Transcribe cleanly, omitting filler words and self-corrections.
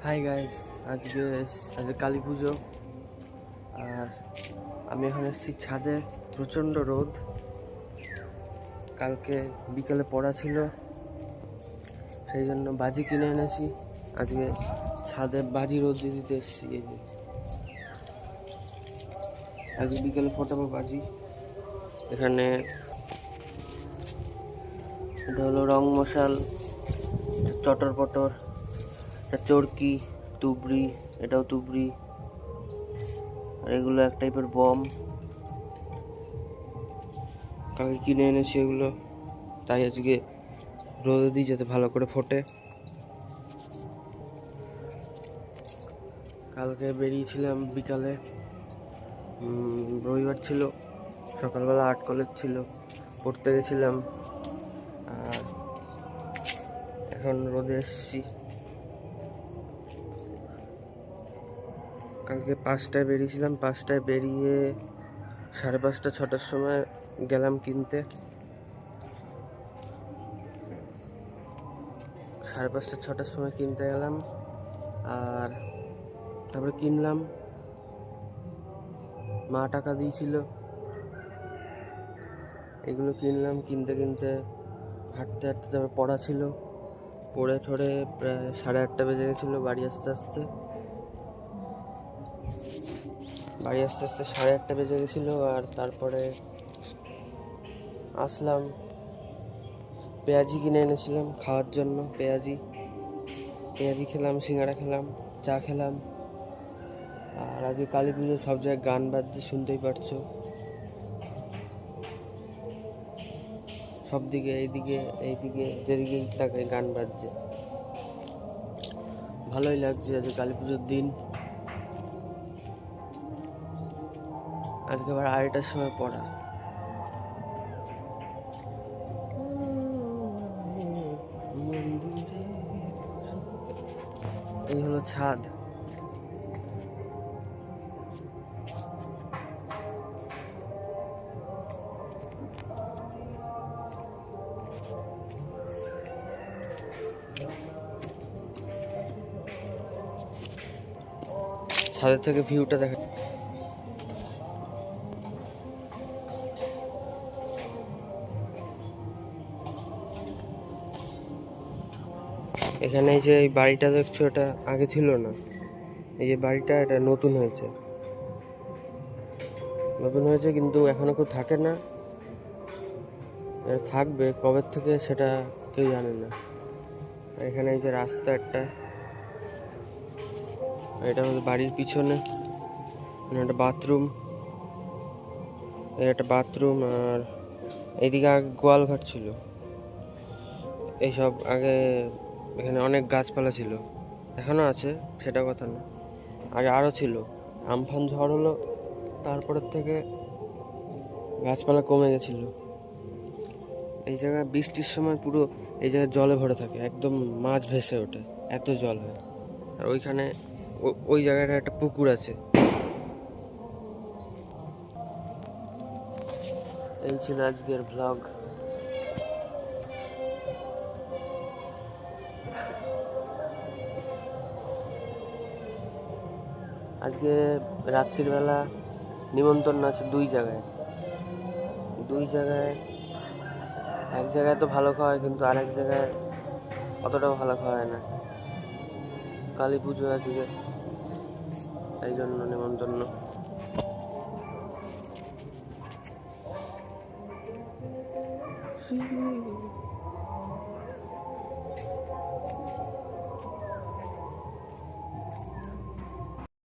Hi guys, আজকে কালী পুজো। আর আমি এখন এসেছি ছাদে। প্রচণ্ড রোদ। কালকে বিকেলে পড়া ছিল, সেই জন্য বাজি কিনে এনেছি। আজকে ছাদে বাজি রোদ দিতে এসেছি। এই যে আজকে বিকেলে ফোটাবো বাজি। এখানে এটা হলো রং মশাল, চটর পটর, এটা চরকি, তুবড়ি, এটাও তুবড়ি, আর এগুলো এক টাইপের বম। কালকে কিনে এনেছি এগুলো, তাই আজকে রোদে দিই যাতে ভালো করে ফোটে। কালকে বেরিয়েছিলাম বিকালে, রবিবার ছিল, সকালবেলা আর্ট কলেজ ছিল, পড়তে গেছিলাম। আর এখন রোদে এসছি। কালকে 5টায় বেরিয়েছিলাম, 5টায় বেরিয়ে 5:30 6টার সময় গেলাম কিনতে। 5:30 6টার সময় কিনতে গেলাম, আর তারপরে কিনলাম। মা টাকা দিয়েছিল, এগুলো কিনলাম। কিনতে কিনতে হাঁটতে হাঁটতে তারপর পড়া ছিল, পড়ে ঠড়ে প্রায় 8:30 বেজে গেছিলো। বাড়ি আসতে আসতে 8:30 বেজে গেছিলো। আর তারপরে আসলাম, পেঁয়াজি কিনে এনেছিলাম খাওয়ার জন্য। পেঁয়াজি খেলাম, সিঙ্গাড়া খেলাম, চা খেলাম। আর আজকে কালী পুজো, সব জায়গায় গান বাজছে, শুনতেই পারছো। সব দিকে, এইদিকে যেদিকেই তাকাই গান বাজছে। ভালোই লাগছে আজকে কালী পুজোর দিন। আজকে আবার 2:30টার সময় পড়া। এই হলো ছাদ। ছাদের থেকে ভিউটা দেখা। এখানে এই যে এই বাড়িটা দেখছো, এটা আগে ছিল না। এই যে বাড়িটা, এটা নতুন হয়েছে, কিন্তু এখনো কেউ থাকে না। এটা থাকবে কবে থেকে সেটা কেউ জানে না। আর এখানে এই যে রাস্তা একটা, এটা আমাদের বাড়ির পিছনে একটা বাথরুম, আর এইদিকে আগে গোয়াল ঘর ছিল। এইসব আগে এখানে অনেক গাছপালা ছিল, এখনো আছে, সেটা কথা না। আগে আরও ছিল, আমফান ঝড় হলো, তারপরের থেকে গাছপালা কমে গেছিল। এই জায়গায় বৃষ্টির সময় পুরো এই জায়গায় জলে ভরে থাকে, একদম মাছ ভেসে ওঠে, এত জল হয়। আর ওইখানে ওই জায়গাটা একটা পুকুর আছে। এই ছিল আজকের ব্লগ। আজকে রাত্রিবেলা নিমন্ত্রণ আছে 2 জায়গায়। এক জায়গায় তো ভালো খাওয়ায়, কিন্তু আরেক জায়গায় অতটাও ভালো খাওয়ায় না। কালী পুজো আজকে, তাই জন্য নিমন্ত্রণ।